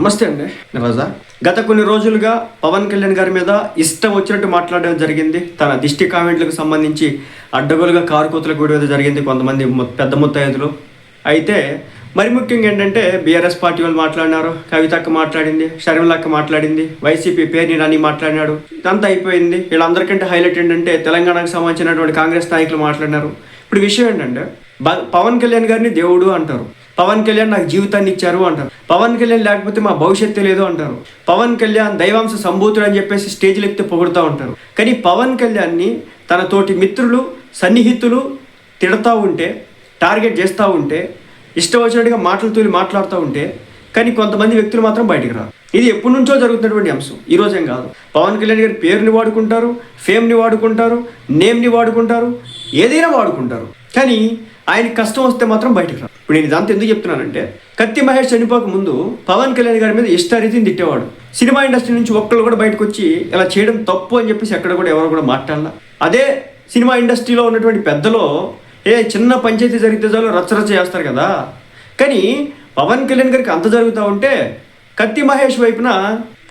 నమస్తే అండి. రాజా గత కొన్ని రోజులుగా పవన్ కళ్యాణ్ గారి మీద ఇష్టం వచ్చినట్టు మాట్లాడడం జరిగింది. తన దిష్టి కామెంట్లకు సంబంధించి అడ్డగోలుగా కారుకూతలకు కూడా జరిగింది కొంతమంది పెద్ద ముత్తైదులు. అయితే మరి ముఖ్యంగా ఏంటంటే బీఆర్ఎస్ పార్టీ వాళ్ళు మాట్లాడినారు, కవితక్క మాట్లాడింది, షర్మిలక్క మాట్లాడింది, వైసీపీ పేరుని నాని మాట్లాడినాడు. ఇదంతా అయిపోయింది. వీళ్ళందరికంటే హైలైట్ ఏంటంటే తెలంగాణకు సంబంధించినటువంటి కాంగ్రెస్ నాయకులు మాట్లాడినారు. ఇప్పుడు విషయం ఏంటంటే పవన్ కళ్యాణ్ గారిని దేవుడు అంటారు, పవన్ కళ్యాణ్ నాకు జీవితాన్ని ఇచ్చారు అంటారు, పవన్ కళ్యాణ్ లేకపోతే మా భవిష్యత్తు లేదు అంటారు, పవన్ కళ్యాణ్ దైవాంశ సంభూతుడు అని చెప్పేసి స్టేజ్లు ఎక్కితే పొగుడుతూ ఉంటారు. కానీ పవన్ కళ్యాణ్ని తన తోటి మిత్రులు సన్నిహితులు తిడతా ఉంటే, టార్గెట్ చేస్తూ ఉంటే, ఇష్టం వచ్చినట్టుగా మాటలు తూలి మాట్లాడుతూ ఉంటే, కానీ కొంతమంది వ్యక్తులు మాత్రం బయటికి రారు. ఇది ఎప్పటి నుంచో జరుగుతున్నటువంటి అంశం, ఈరోజేం కాదు. పవన్ కళ్యాణ్ గారి పేరుని వాడుకుంటారు, ఫేమ్ని వాడుకుంటారు, నేమ్ని వాడుకుంటారు, ఏదైనా వాడుకుంటారు. కానీ ఆయనకి కష్టం వస్తే మాత్రం బయటకు రాదు. ఇప్పుడు నేను ఇదంతా ఎందుకు చెప్తున్నానంటే, కత్తి మహేష్ చనిపోక ముందు పవన్ కళ్యాణ్ గారి మీద ఇష్టారీతిని తిట్టేవాడు. సినిమా ఇండస్ట్రీ నుంచి ఒక్కళ్ళు కూడా బయటకు వచ్చి ఇలా చేయడం తప్పు అని చెప్పేసి ఎక్కడ కూడా ఎవరు కూడా మాట్లాడాల. అదే సినిమా ఇండస్ట్రీలో ఉన్నటువంటి పెద్దలో చిన్న పంచాయతీ జరిగితే చాలు రచ్చరచ్చ చేస్తారు కదా. కానీ పవన్ కళ్యాణ్ గారికి అంత జరుగుతూ ఉంటే కత్తి మహేష్ వైపున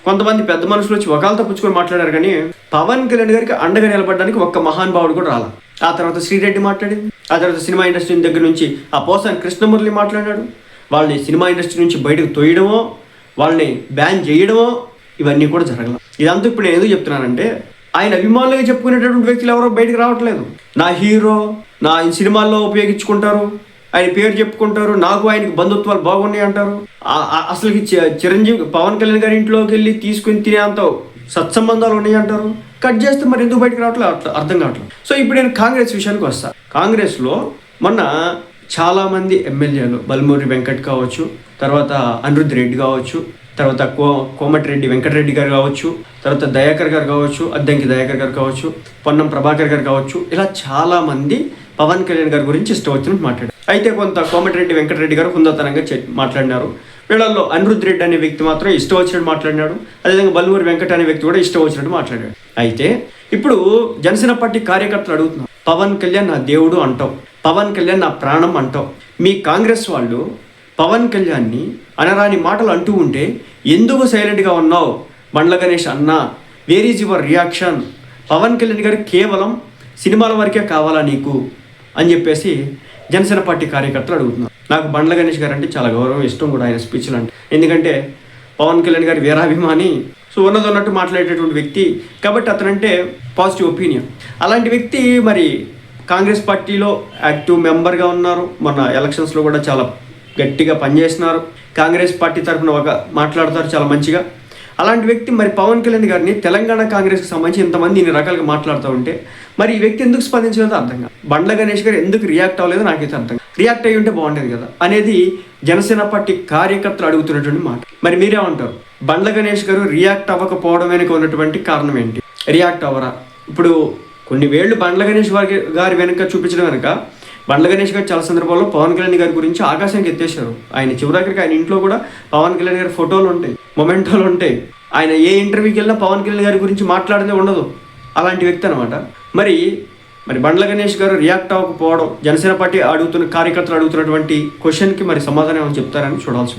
కొంతమంది పెద్ద మనుషులు వచ్చి ఒకళ్ళతో పుచ్చుకొని మాట్లాడారు. కానీ పవన్ కళ్యాణ్ గారికి అండగా నిలబడడానికి ఒక్క మహానుభావుడు కూడా రాలా. ఆ తర్వాత శ్రీరెడ్డి మాట్లాడింది, ఆ తర్వాత సినిమా ఇండస్ట్రీ దగ్గర నుంచి ఆ పోసాని కృష్ణమురళి మాట్లాడాడు. వాళ్ళని సినిమా ఇండస్ట్రీ నుంచి బయటకు తోయడమో, వాళ్ళని బ్యాన్ చేయడమో ఇవన్నీ కూడా జరగల. ఇదంతా ఇప్పుడు నేను ఎందుకు చెప్తున్నానంటే, ఆయన అభిమానులుగా చెప్పుకునేటటువంటి వ్యక్తులు ఎవరో బయటకు రావట్లేదు. నా హీరో, నా సినిమాల్లో ఉపయోగించుకుంటారు, ఆయన పేరు చెప్పుకుంటారు, నాకు ఆయనకి బంధుత్వాలు బాగున్నాయి అంటారు. అసలుకి చిరంజీవి పవన్ కళ్యాణ్ గారి ఇంట్లోకి వెళ్ళి తీసుకుని తినేంత సత్సంబంధాలు ఉన్నాయి అంటారు. కట్ చేస్తే మరి ఎందుకు బయటకు రావట్లేదు అట్లా అర్థం కావట్లేదు. సో ఇప్పుడు నేను కాంగ్రెస్ విషయానికి వస్తాను. కాంగ్రెస్లో మొన్న చాలామంది ఎమ్మెల్యేలు, బల్మూరి వెంకట్ కావచ్చు, తర్వాత అనిరుద్ధ్ రెడ్డి కావచ్చు, తర్వాత కోమటిరెడ్డి వెంకటరెడ్డి గారు కావచ్చు, తర్వాత దయాకర్ గారు కావచ్చు, అద్దంకి దయాకర్ గారు కావచ్చు, పొన్నం ప్రభాకర్ గారు కావచ్చు, ఇలా చాలామంది పవన్ కళ్యాణ్ గారి గురించి ఇష్టం వచ్చినట్టు మాట్లాడారు. అయితే కొంత కోమటిరెడ్డి వెంకటరెడ్డి గారు హుందాతనంగా మాట్లాడినారు. వీళ్ళల్లో అనిరుద్ధ్ రెడ్డి అనే వ్యక్తి మాత్రం ఇష్టం వచ్చినట్టు మాట్లాడినాడు. అదేవిధంగా బల్మూరి వెంకట అనే వ్యక్తి కూడా ఇష్టం వచ్చినట్టు మాట్లాడాడు. అయితే ఇప్పుడు జనసేన పార్టీ కార్యకర్తలు అడుగుతున్నారు, పవన్ కళ్యాణ్ నా దేవుడు అంటావు, పవన్ కళ్యాణ్ నా ప్రాణం అంటావు, మీ కాంగ్రెస్ వాళ్ళు పవన్ కళ్యాణ్ని అనరాని మాటలు అంటూ ఉంటే ఎందుకు సైలెంట్గా ఉన్నావు బండ్ల గణేష్ అన్నా, where is your reaction? Pawan Kalyan garu కేవలం సినిమాల వరకే కావాలా నీకు అని చెప్పేసి జనసేన పార్టీ కార్యకర్తలు అడుగుతున్నారు. నాకు బండ్ల గణేష్ గారు అంటే చాలా గౌరవం, ఇష్టం కూడా ఆయన స్పీచ్లు అంటే. ఎందుకంటే పవన్ కళ్యాణ్ గారి వీరాభిమాని, సో ఉన్నదన్నట్టు మాట్లాడేటటువంటి వ్యక్తి కాబట్టి అతనంటే పాజిటివ్ ఒపీనియన్. అలాంటి వ్యక్తి మరి కాంగ్రెస్ పార్టీలో యాక్టివ్ మెంబర్గా ఉన్నారు. మొన్న ఎలక్షన్స్లో కూడా చాలా గట్టిగా పనిచేస్తున్నారు. కాంగ్రెస్ పార్టీ తరఫున మాట్లాడతారు చాలా మంచిగా. అలాంటి వ్యక్తి మరి పవన్ కళ్యాణ్ గారిని తెలంగాణ కాంగ్రెస్కి సంబంధించి ఇంతమంది ఇన్ని రకాలుగా మాట్లాడుతూ ఉంటే మరి ఈ వ్యక్తి ఎందుకు స్పందించలేదో అర్థం కాదు. బండ్ల గణేష్ గారు ఎందుకు రియాక్ట్ అవ్వలేదో నాకైతే అర్థం కాదు. రియాక్ట్ అయ్యి ఉంటే బాగుండేది కదా అనేది జనసేన పార్టీ కార్యకర్తలు అడుగుతున్నటువంటి మాట. మరి మీరేమంటారు? బండ్ల గణేష్ గారు రియాక్ట్ అవ్వకపోవడం వెనుక ఉన్నటువంటి కారణం ఏంటి? రియాక్ట్ అవ్వరా? ఇప్పుడు కొన్ని వేళ్ళు బండ్ల గణేష్ గారి వెనుక చూపించడం వెనుక బండ్ల గణేష్ గారు చాలా సందర్భాల్లో పవన్ కళ్యాణ్ గారి గురించి ఆకాశానికి ఎత్తేశారు. ఆయన చివరికి ఆయన ఇంట్లో కూడా పవన్ కళ్యాణ్ గారి ఫోటోలు ఉంటాయి, మొమెంటోలు ఉంటాయి. ఆయన ఏ ఇంటర్వ్యూకి వెళ్ళినా పవన్ కళ్యాణ్ గారి గురించి మాట్లాడదే ఉండదు. అలాంటి వ్యక్తి అనమాట. మరి బండ్ల గణేష్ గారు రియాక్ట్ అవ్వకపోవడం, జనసేన పార్టీ కార్యకర్తలు అడుగుతున్నటువంటి క్వశ్చన్కి మరి సమాధానం ఏమని చెప్తారని చూడాల్సి